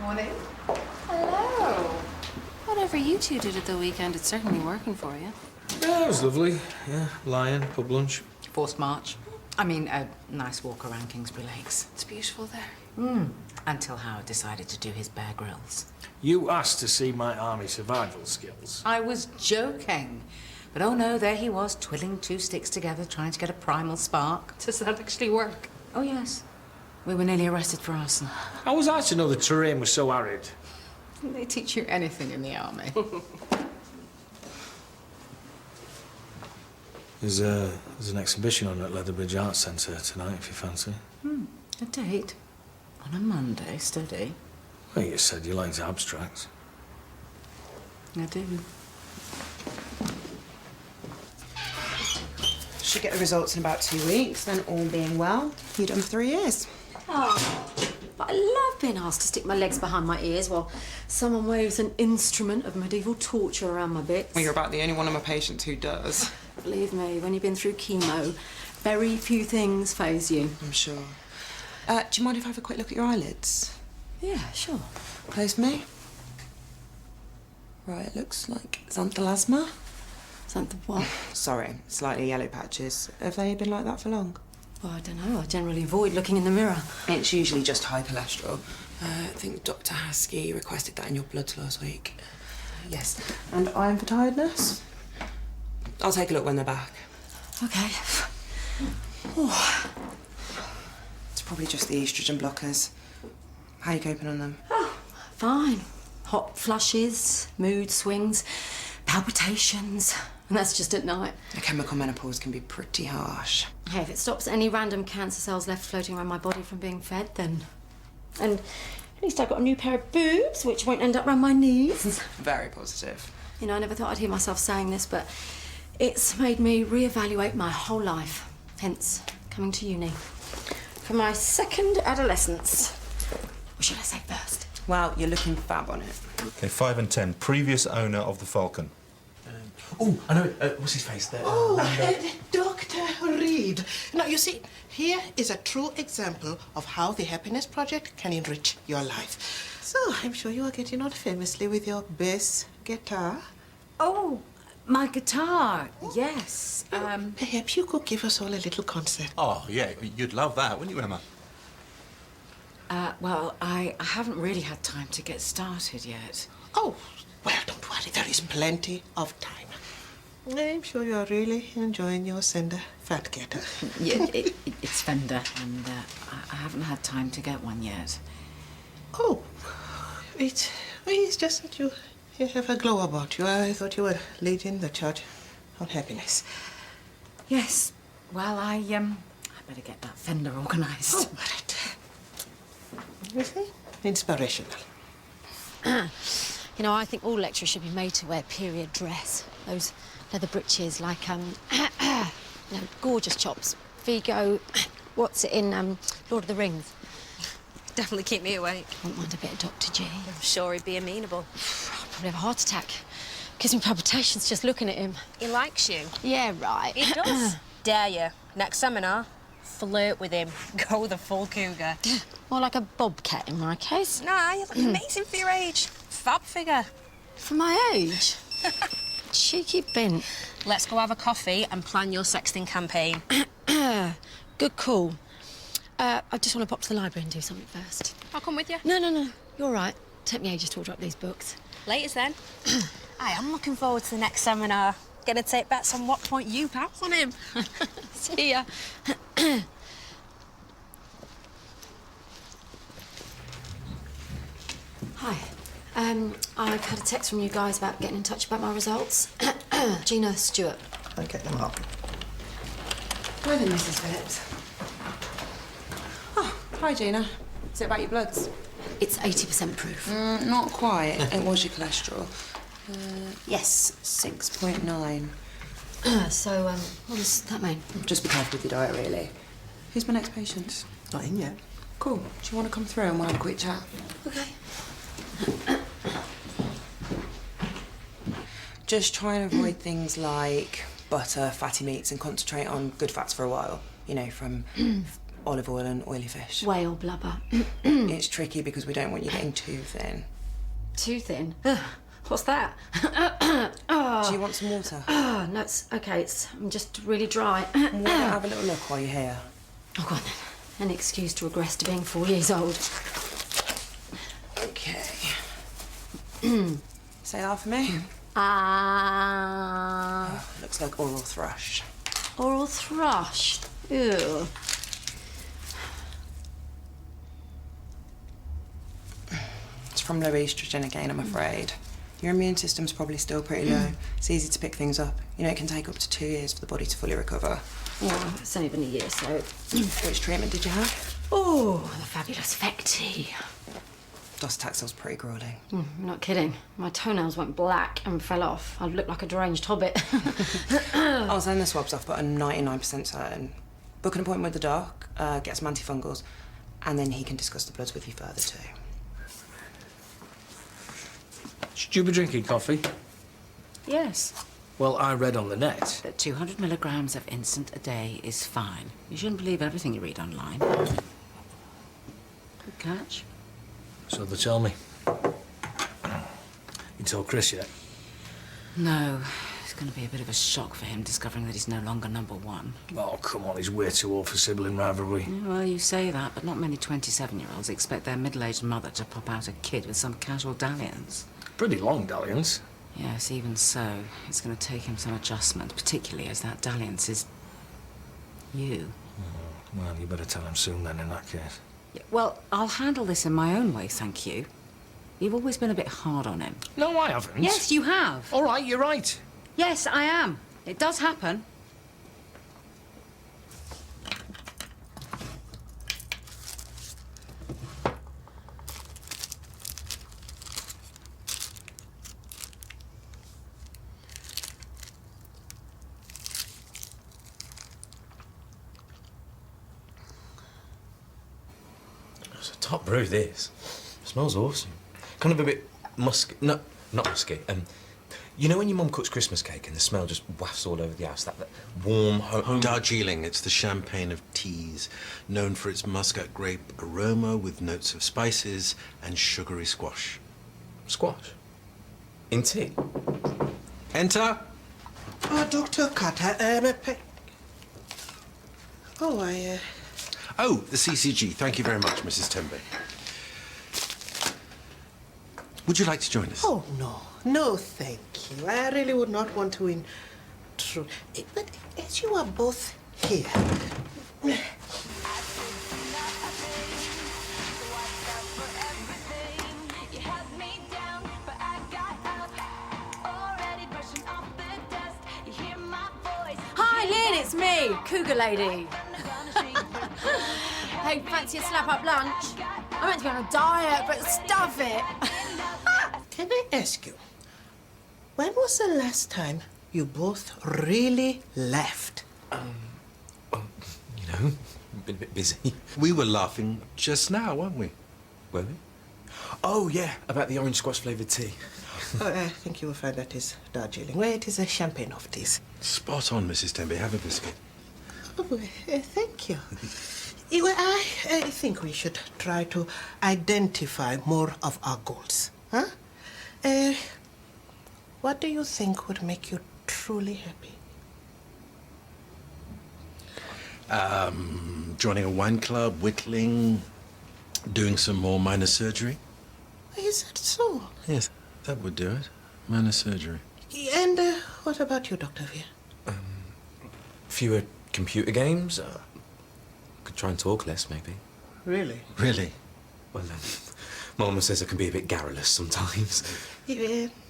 Morning. Hello. Whatever you two did at the weekend, it's certainly working for you. Yeah, it was lovely. Yeah, lion, pub lunch. Forced march. I mean, a nice walk around Kingsbury Lakes. It's beautiful there. Until Howard decided to do his Bear Grylls. You asked to see my army survival skills. I was joking. But oh no, there he was, twiddling two sticks together, trying to get a primal spark. Does that actually work? Oh yes. We were nearly arrested for arson. How was I to know the terrain was so arid? Didn't they teach you anything in the army? There's an exhibition on at Leatherbridge Arts Centre tonight, if you fancy. A date? On a Monday, steady. Well, you said you liked abstracts. I do. Should get the results in about 2 weeks, then all being well, you're done for 3 years. Oh, but I love being asked to stick my legs behind my ears while someone waves an instrument of medieval torture around my bits. Well, you're about the only one of my patients who does. Believe me, when you've been through chemo, very few things faze you. I'm sure. Do you mind if I have a quick look at your eyelids? Yeah, sure. Close for me. Right, it looks like xanthelasma. Something what? Sorry, slightly yellow patches. Have they been like that for long? Well, I don't know. I generally avoid looking in the mirror. It's usually just high cholesterol. I think Dr. Haskey requested that in your bloods last week. Yes. And iron for tiredness? I'll take a look when they're back. Okay. Oh. It's probably just the estrogen blockers. How are you coping on them? Oh, fine. Hot flushes, mood swings, palpitations. And that's just at night. The chemical menopause can be pretty harsh. Hey, if it stops any random cancer cells left floating around my body from being fed, then... And at least I've got a new pair of boobs, which won't end up around my knees. Very positive. You know, I never thought I'd hear myself saying this, but it's made me reevaluate my whole life. Hence, coming to uni. For my second adolescence. Or should I say first? Well, you're looking fab on it. Okay, 5 and 10. Previous owner of the Falcon. Oh, I know. What's his face there? Dr. Reed. Now, you see, here is a true example of how the Happiness Project can enrich your life. So, I'm sure you are getting on famously with your bass guitar. Oh, my guitar, yes. Perhaps you could give us all a little concert. Oh, yeah, you'd love that, wouldn't you, Emma? Well, I haven't really had time to get started yet. Oh, well, don't worry. There is plenty of time. I'm sure you are really enjoying your Sender Fat Getter. Yeah, it's Fender, and I haven't had time to get one yet. Oh, it's just that you have a glow about you. I thought you were leading the charge on happiness. Yes. Well, I better get that Fender organised. Oh, right. You see? Inspirational. You know, I think all lecturers should be made to wear period dress. Those leather breeches, like, you know, gorgeous chops. Vigo, what's it in Lord of the Rings? Definitely keep me awake. Won't mind a bit of Dr. G. I'm sure he'd be amenable. I'll probably have a heart attack. Gives me palpitations just looking at him. He likes you. Yeah, right. He does. Dare you. Next seminar, flirt with him. Go the full cougar. More like a bobcat in my case. Nah, you look amazing for your age. Fab figure. For my age? Cheeky bint. Let's go have a coffee and plan your sexting campaign. Good call. I just want to pop to the library and do something first. I'll come with you. No. You're right. Take me ages to order up these books. Laters then. I'm looking forward to the next seminar. Gonna take bets on what point you pounce on him. See ya. Hi. I've had a text from you guys about getting in touch about my results. Gina Stewart. I'll get them up. Hi then, Mrs. Phillips. Oh, hi, Gina. Is it about your bloods? It's 80% proof. Not quite. It was your cholesterol. Yes, 6.9. So, what does that mean? Just be careful with your diet, really. Who's my next patient? Not in yet. Cool. Do you want to come through and we'll have a quick chat? Okay. Just try and avoid things like butter, fatty meats, and concentrate on good fats for a while. You know, from olive oil and oily fish. Whale blubber. It's tricky because we don't want you getting too thin. Too thin. Ugh, what's that? Do you want some water? Oh, no, it's okay. I'm just really dry. We'll have a little look while you're here. Oh, go on then. An excuse to regress to being 4 years old. Okay. Say that for me. Looks like oral thrush. Oral thrush. Ew. It's from low estrogen again, I'm afraid. Your immune system's probably still pretty low. It's easy to pick things up. You know, it can take up to 2 years for the body to fully recover. Well, it's only been a year, so... Which treatment did you have? Oh, the fabulous Vecti. Docetaxel's pretty grueling. I'm not kidding. My toenails went black and fell off. I looked like a deranged hobbit. I'll send the swabs off, but I'm 99% certain. Book an appointment with the doc, get some antifungals, and then he can discuss the bloods with you further too. Should you be drinking coffee? Yes. Well, I read on the net. That 200 milligrams of instant a day is fine. You shouldn't believe everything you read online. Good catch. So they tell me. You told Chris yet? No. It's going to be a bit of a shock for him discovering that he's no longer number one. Oh, come on, he's way too old for sibling rivalry. Yeah, well, you say that, but not many 27-year-olds expect their middle-aged mother to pop out a kid with some casual dalliance. Pretty long dalliance. Yes, even so, it's going to take him some adjustment, particularly as that dalliance is... you. Oh, well, you better tell him soon then, in that case. Yeah, well, I'll handle this in my own way, thank you. You've always been a bit hard on him. No, I haven't. Yes, you have. All right, you're right. Yes, I am. It does happen. It's a top brew, this. Smells awesome. Kind of a bit musky. No, not musky. You know when your mum cooks Christmas cake and the smell just wafts all over the house? That warm home... Darjeeling, it's the champagne of teas, known for its muscat grape aroma with notes of spices and sugary squash. Squash? In tea? Enter! Oh, Dr. Carter, Oh, Oh, the CCG. Thank you very much, Mrs. Tembe. Would you like to join us? Oh, no. No, thank you. I really would not want to intrude. But as you are both here... Hi, Lynn, it's me, Cougar Lady. Hey, fancy a slap-up lunch? I'm meant to be on a diet, but stuff it. Can I ask you, when was the last time you both really laughed? You know, been a bit busy. We were laughing just now, weren't we? Were we? Oh, yeah, about the orange squash-flavoured tea. Oh, I think you will find that is Darjeeling. Well, it is a champagne of teas. Spot on, Mrs. Tembe. Have a biscuit. Oh, thank you. Well, I think we should try to identify more of our goals. Huh? What do you think would make you truly happy? Joining a wine club, whittling, doing some more minor surgery. Is that so? Yes, that would do it. Minor surgery. And what about you, Dr. Veer? Fewer computer games. Could try and talk less, maybe. Really? Really? Well, Mama says I can be a bit garrulous sometimes.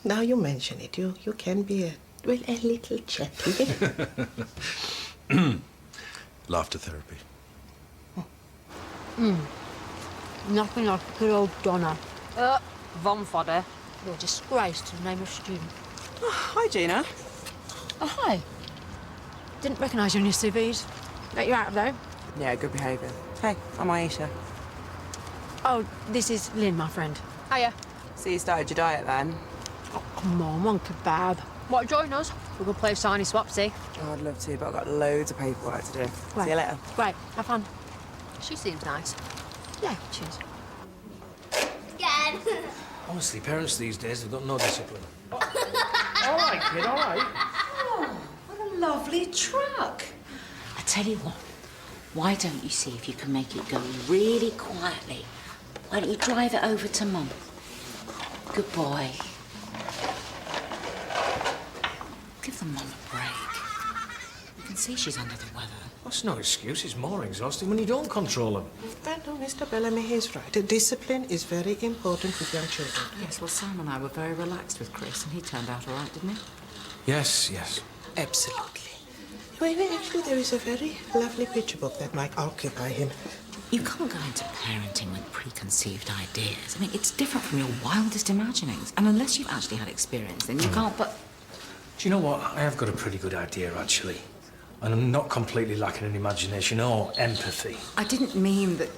Now you mention it, you can be a little chatty. Laughter therapy. Nothing like a good old Donna. Von Fodder, you're a disgrace to the name of student. Oh, hi, Gina. Oh, hi. Didn't recognise you on your CVs. Let you out, though. Yeah, good behaviour. Hey, I'm Aisha. Oh, this is Lynn, my friend. Hiya. So you started your diet then? Oh, come on, one kebab. Want to join us? We could play Signy Swapsy. Oh, I'd love to, but I've got loads of paperwork to do. See you later. Great, have fun. She seems nice. Yeah, cheers. Again. Honestly, parents these days have got no discipline. All right, kid, all right. What a lovely truck. I tell you what, why don't you see if you can make it go really quietly? Why don't you drive it over to Mum? Good boy. Give the Mum a break. You can see she's under the weather. That's no excuse. It's more exhausting when you don't control them. I know Mr. Bellamy is right. Discipline is very important with young children. Yes, well, Sam and I were very relaxed with Chris, and he turned out all right, didn't he? Yes, yes. Absolutely. Well, actually, there is a very lovely picture book that might occupy him. You can't go into parenting with preconceived ideas. I mean, it's different from your wildest imaginings. And unless you've actually had experience, then you can't but... Do you know what? I have got a pretty good idea, actually. And I'm not completely lacking in imagination or empathy. I didn't mean that...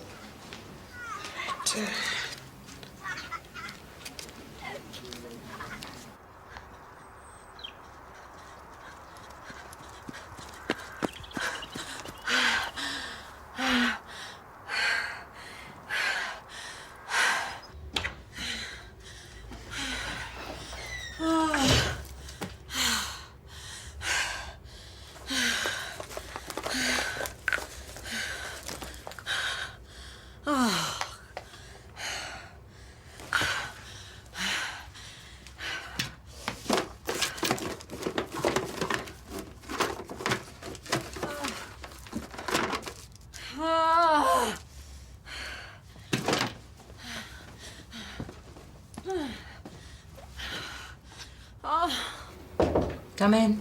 Come in.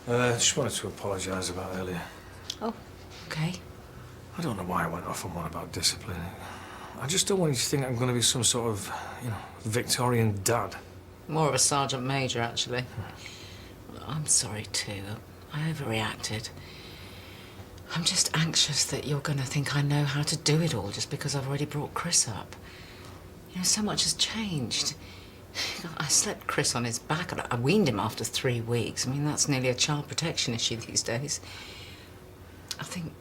Just wanted to apologise about earlier. Oh, okay. I don't know why I went off on one about discipline. I just don't want you to think I'm going to be some sort of, Victorian dad. More of a sergeant major, actually. I'm sorry, too. I overreacted. I'm just anxious that you're going to think I know how to do it all just because I've already brought Chris up. So much has changed. I slept Chris on his back. I weaned him after 3 weeks. I mean, that's nearly a child protection issue these days. I think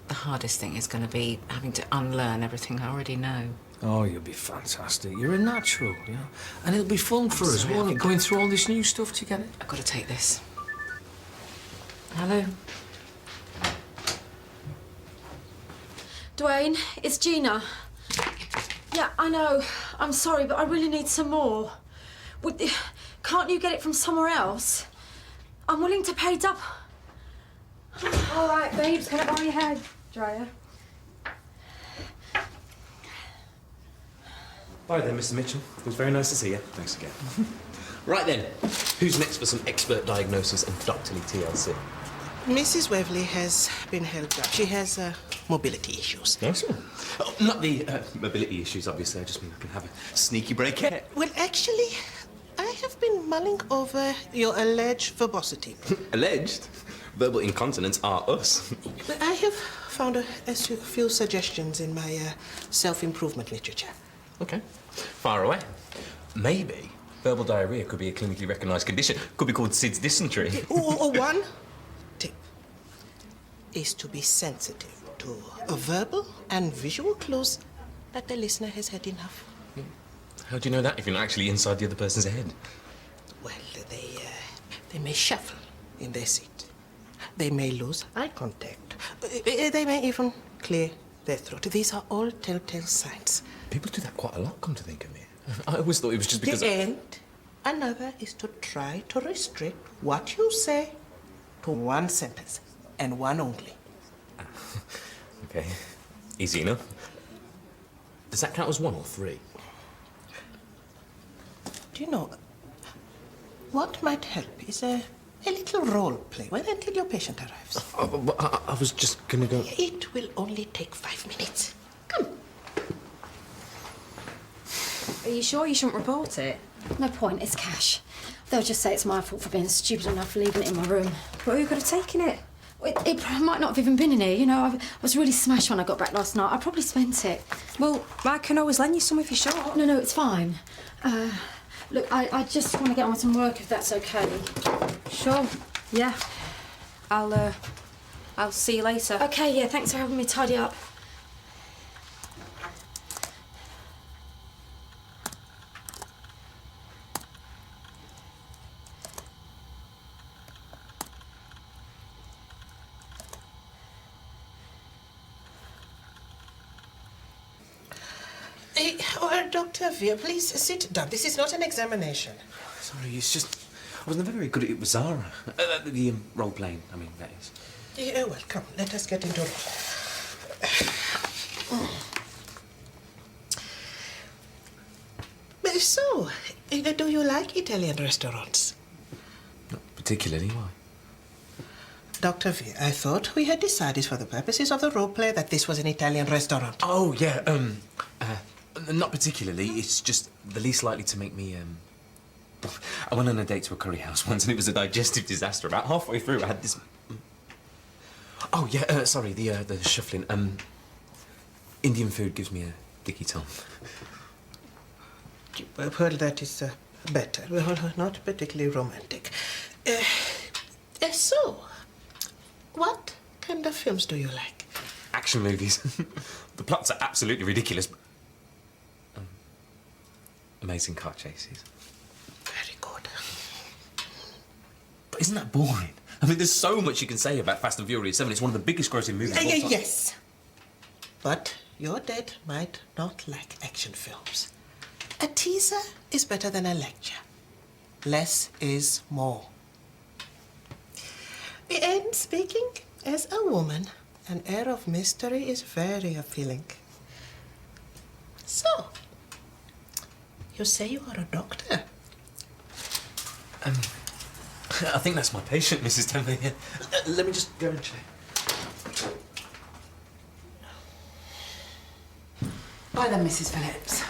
the hardest thing is going to be having to unlearn everything I already know. Oh, you'll be fantastic. You're a natural, And it'll be fun for us, won't it? Going through all this new stuff together. I've got to take this. Hello? Dwayne, it's Gina. Yeah, I know. I'm sorry, but I really need some more. Can't you get it from somewhere else? I'm willing to pay double. All right, babes, can I borrow your hair dryer? Hi there, Mr. Mitchell. It was very nice to see you. Thanks again. Right then, who's next for some expert diagnosis and doctorly TLC? Mrs. Waverley has been held up. She has mobility issues. Nice one. Oh, not the mobility issues, obviously. I just mean I can have a sneaky break here. Well, actually, I have been mulling over your alleged verbosity. Alleged? Verbal incontinence are us. Well, I have found a few suggestions in my self-improvement literature. Okay. Far away. Maybe verbal diarrhea could be a clinically recognised condition. Could be called SIDS dysentery. Or one tip is to be sensitive to verbal and visual clues that the listener has had enough. How do you know that if you're not actually inside the other person's head? Well, they may shuffle in their seat. They may lose eye contact. They may even clear their throat. These are all telltale signs. People do that quite a lot, come to think of it. I always thought it was just because... And another is to try to restrict what you say to one sentence, and one only. Okay. Easy enough. Does that count as 1 or 3? Do you know, what might help is a little role play. Well, until your patient arrives. I was just gonna go... It will only take 5 minutes. Come. Are you sure you shouldn't report it? No point, it's cash. They'll just say it's my fault for being stupid enough for leaving it in my room. But who could have taken it? It might not have even been in here, I was really smashed when I got back last night. I probably spent it. Well, I can always lend you some if you're short. No, it's fine. Look, I just want to get on with some work, if that's okay. Sure, yeah. I'll see you later. Okay, yeah, thanks for helping me tidy up. Dr. Veer, please sit down. This is not an examination. Sorry, it's just... I was never very good at it with Zara. The role-playing, I mean, that is. Yeah, well, come, let us get into it. So, do you like Italian restaurants? Not particularly, why? Dr. Veer, I thought we had decided for the purposes of the role play that this was an Italian restaurant. Oh, yeah, not particularly. It's just the least likely to make me, I went on a date to a curry house once and it was a digestive disaster. About halfway through, I had this... Oh, yeah, sorry, the shuffling. Indian food gives me a dicky tongue. Well, that is better. Well, not particularly romantic. So, what kind of films do you like? Action movies. The plots are absolutely ridiculous. Amazing car chases. Very good. But isn't that boring? I mean, there's so much you can say about Fast and Furious 7. It's one of the biggest grossing movies of all time. Yes. But your dad might not like action films. A teaser is better than a lecture. Less is more. And speaking as a woman, an air of mystery is very appealing. So, you say you are a doctor? I think that's my patient, Mrs. Temple. Let me just go and check. Bye then, Mrs. Phillips.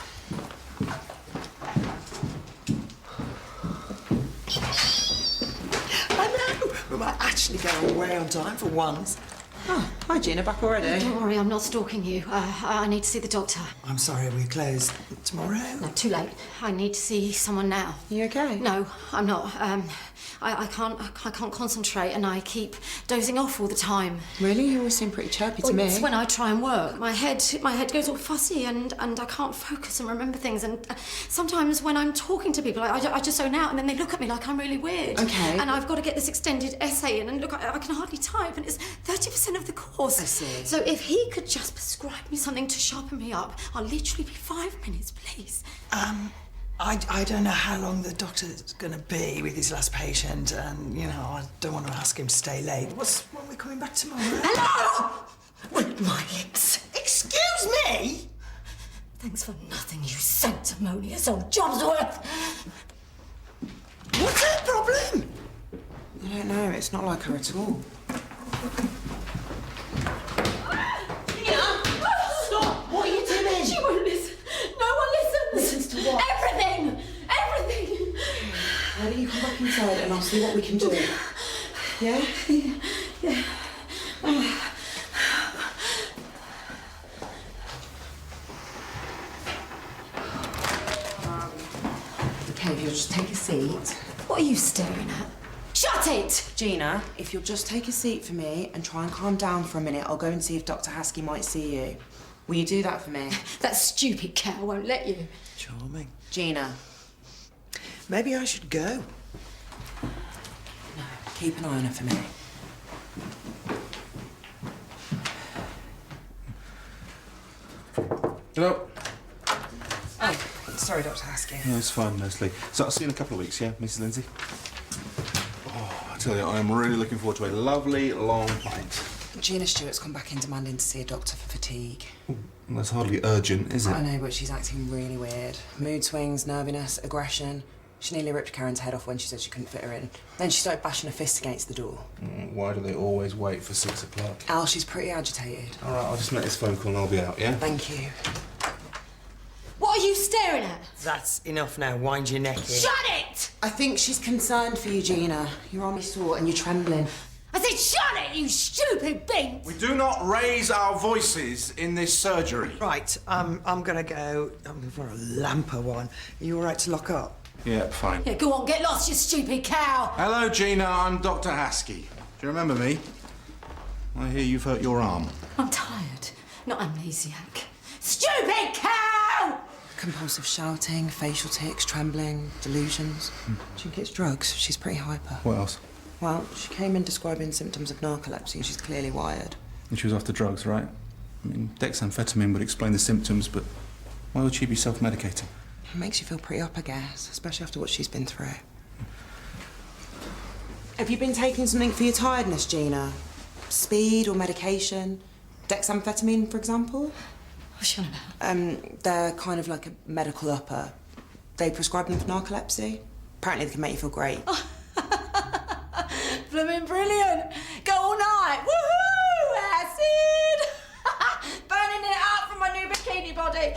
I know! We might actually get away on time for once. Oh, hi, Gina, back already? Don't worry, I'm not stalking you. I need to see the doctor. I'm sorry, we're closed tomorrow. No, too late. I need to see someone now. You okay? No, I'm not. I can't concentrate and I keep dozing off all the time. Really? You always seem pretty chirpy to me. It's when I try and work. My head goes all fussy and I can't focus and remember things. And sometimes when I'm talking to people, I just zone out and then they look at me like I'm really weird. Okay. And I've got to get this extended essay in and look, I can hardly type and it's 30% of the course. I see. So if he could just prescribe me something to sharpen me up, I'll literally be 5 minutes, please. I don't know how long the doctor's going to be with his last patient, and, you know, I don't want to ask him to stay late. When we're coming back tomorrow? Hello! Wait, my excuse me? Thanks for nothing, you sanctimonious old Jobsworth. What's her problem? I don't know. It's not like her at all. Stop! What are you doing? She won't listen. No one listens. Listens to what? Everything! Everything! Why don't you come back inside and I'll see what we can do? Yeah? Yeah. Okay, if you'll just take a seat. What are you staring at? Shut it! Gina, if you'll just take a seat for me and try and calm down for a minute, I'll go and see if Dr. Haskey might see you. Will you do that for me? That stupid cow won't let you. Charming. Gina. Maybe I should go. No, keep an eye on her for me. Hello. Oh, sorry, Dr. Haskey. No, it's fine, mostly. So I'll see you in a couple of weeks, yeah, Mrs. Lindsay? Oh, I tell you, I am really looking forward to a lovely, long pint. Gina Stewart's come back in demanding to see a doctor for fatigue. That's hardly urgent, is it? I know, but she's acting really weird. Mood swings, nerviness, aggression. She nearly ripped Karen's head off when she said she couldn't fit her in. Then she started bashing her fist against the door. Why do they always wait for 6 o'clock? Al, she's pretty agitated. All right, I'll just make this phone call and I'll be out, yeah? Thank you. What are you staring at? That's enough now. Wind your neck in. Shut it! I think she's concerned for you, Gina. You're on me sore and you're trembling. I said shut it, you stupid beast! We do not raise our voices in this surgery. Right, I'm going to go for a lamper one. Are you all right to lock up? Yeah, fine. Yeah, go on, get lost, you stupid cow! Hello, Gina. I'm Dr. Haskey. Do you remember me? I hear you've hurt your arm. I'm tired, not amnesiac. Stupid cow! Compulsive shouting, facial tics, trembling, delusions. Do you think it's drugs? She's pretty hyper. What else? Well, she came in describing symptoms of narcolepsy. She's clearly wired. And she was after drugs, right? I mean, dexamphetamine would explain the symptoms, but why would she be self-medicating? It makes you feel pretty up, I guess, especially after what she's been through. Have you been taking something for your tiredness, Gina? Speed or medication? Dexamphetamine, for example? What's she on about? They're kind of like a medical upper. They prescribe them for narcolepsy. Apparently they can make you feel great. Blooming brilliant! Go all night! Woohoo! Acid! Burning it up from my new bikini body.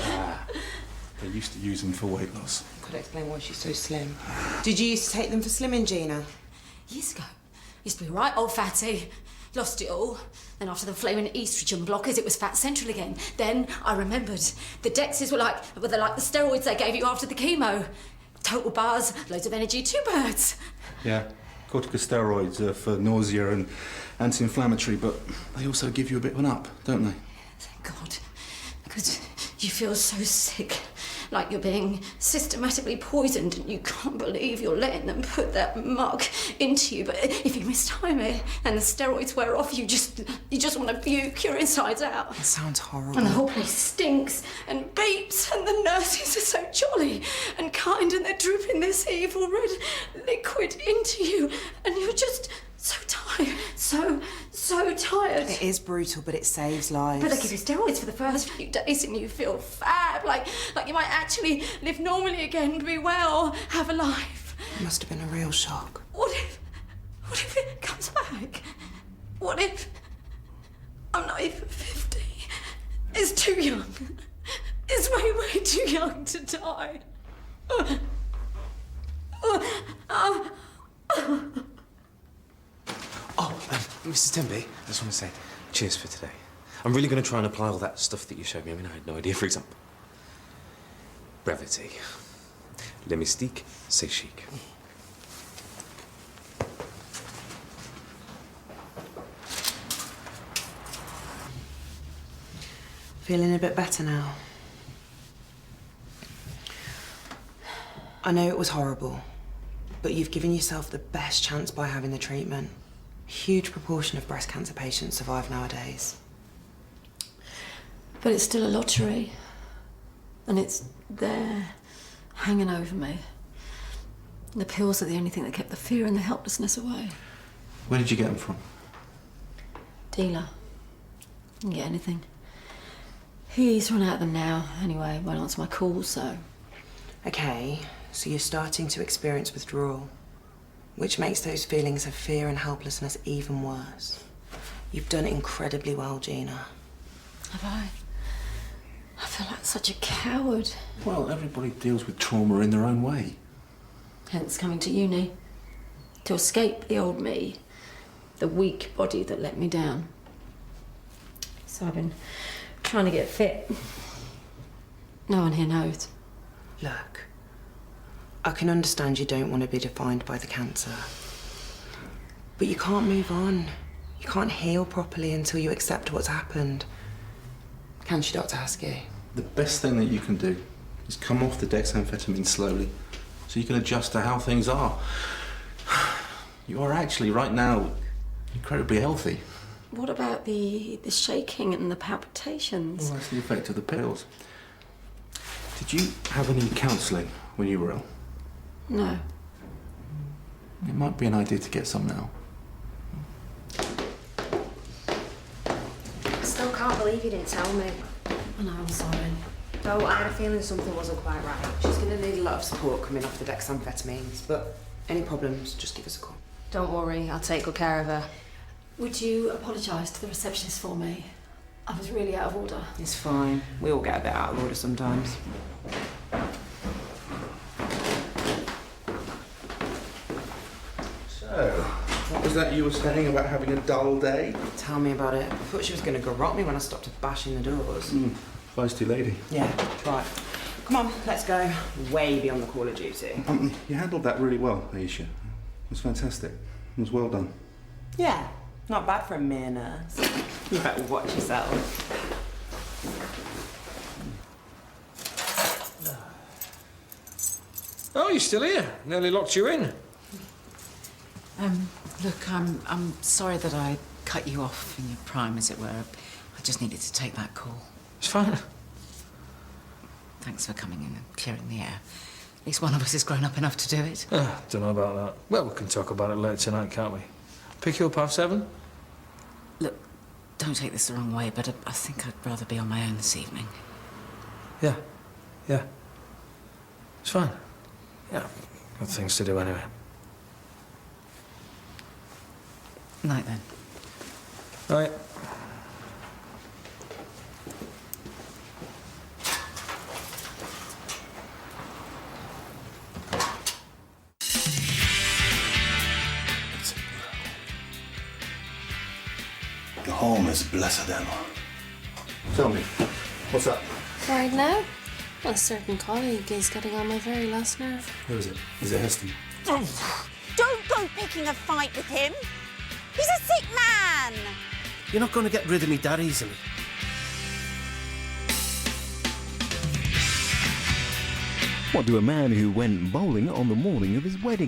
They used to use them for weight loss. Could explain why she's so slim. Did you used to take them for slimming, Gina? Years ago, used to be right old fatty. Lost it all. Then after the flaming estrogen blockers, it was Fat Central again. Then I remembered the Dexes were like the steroids they gave you after the chemo. Total buzz, loads of energy, 2 birds. Yeah, corticosteroids are for nausea and anti-inflammatory, but they also give you a bit of an up, don't they? Thank God. Because you feel so sick, like you're being systematically poisoned and you can't believe you're letting them put that muck into you. But if you mistime it and the steroids wear off, you just want to puke your insides out. It sounds horrible. And the whole place stinks and beeps and the nurses are so jolly and kind and they're dripping this evil red liquid into you and you're just so tired, so tired. It is brutal, but it saves lives. But they give you steroids for the first few days and you feel fab, like you might actually live normally again, be well, have a life. It must have been a real shock. What if it comes back? What if I'm not even 50? It's too young. It's way too young to die. Mrs. Temby, I just want to say cheers for today. I'm really going to try and apply all that stuff that you showed me. I mean, I had no idea. For example, brevity. Le mystique, c'est chic. Feeling a bit better now. I know it was horrible, but you've given yourself the best chance by having the treatment. A huge proportion of breast cancer patients survive nowadays. But it's still a lottery. And it's there, hanging over me. The pills are the only thing that kept the fear and the helplessness away. Where did you get them from? Dealer. Didn't get anything. He's run out of them now. Anyway, won't answer my calls, so... Okay, so you're starting to experience withdrawal, which makes those feelings of fear and helplessness even worse. You've done incredibly well, Gina. Have I? I feel like such a coward. Well, everybody deals with trauma in their own way. Hence coming to uni. To escape the old me. The weak body that let me down. So I've been trying to get fit. No one here knows. Look, I can understand you don't want to be defined by the cancer. But you can't move on. You can't heal properly until you accept what's happened. Can she, Dr. Haskey? The best thing that you can do is come off the dexamphetamine slowly so you can adjust to how things are. You are actually, right now, incredibly healthy. What about the shaking and the palpitations? Well, that's the effect of the pills. Did you have any counselling when you were ill? No. It might be an idea to get some now. I still can't believe you didn't tell me. I know, I'm sorry. Oh, I had a feeling something wasn't quite right. She's going to need a lot of support coming off the dexamphetamines, but any problems, just give us a call. Don't worry, I'll take good care of her. Would you apologise to the receptionist for me? I was really out of order. It's fine. We all get a bit out of order sometimes. So, what was that you were saying about having a dull day? Tell me about it. I thought she was going to garrot me when I stopped bashing the doors. Feisty lady. Yeah, right. Come on, let's go. Way beyond the call of duty. You handled that really well, Aisha. It was fantastic. It was well done. Yeah, not bad for a mere nurse. You better watch yourself. Oh, you're still here. Nearly locked you in. Look, I'm sorry that I cut you off in your prime, as it were. I just needed to take that call. It's fine. Thanks for coming in and clearing the air. At least one of us is grown up enough to do it. Don't know about that. Well, we can talk about it later tonight, can't we? Pick you up 7:30? Look, don't take this the wrong way, but I think I'd rather be on my own this evening. Yeah. It's fine. Yeah, got things to do anyway. Night then. Right. The home is blessed, Emma. Tell me, what's up? Right now, a certain colleague is getting on my very last nerve. Who is it? Is it Heston? Don't go picking a fight with him. He's a sick man. You're not going to get rid of me that easily. What do a man who went bowling on the morning of his wedding